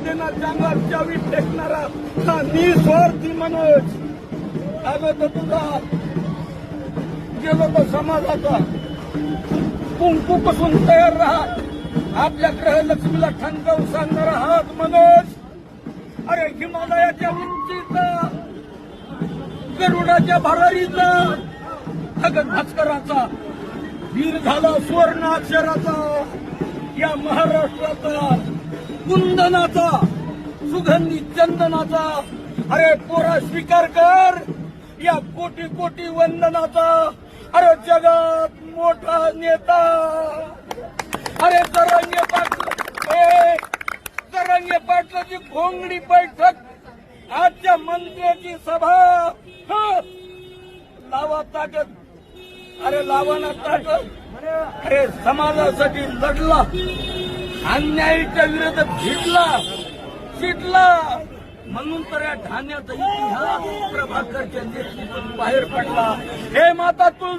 अर्जुनाच्या अंगावर चावी फेकणारा हा निस्वार्थी मनोज. आलो तर तुझा, गेलो तर समाजाचा. कुंकू पासून तयार राहा, आपल्या ग्रहलक्ष्मीला ठणकावून सांगणारा हात मनोज. अरे हिमालयाच्या उंचीचा, गरुडाच्या भरारीचा, अगं भास्कराचा, वीर झाला सुवर्ण अक्षराचा, या महाराष्ट्राचा, कुंदनाचा, सुगंधी चंदनाचा. अरे पोरा स्वीकार कर या कोटी कोटी वंदनाचा. अरे जगात मोठा नेता. अरे जरांगे पाटील, जरांगे पाटलाची घोंगडी बैठक, आजच्या मंत्र्याची सभा. लावा ताकद, अरे लावा ना ताकद. अरे समाजासाठी लढला, अन्यायाच्या विरोधात झिटला म्हणून तर या ठाण्याचा इतिहास प्रभाकरच्या नेतृत्वातून बाहेर पडला. हे माता तू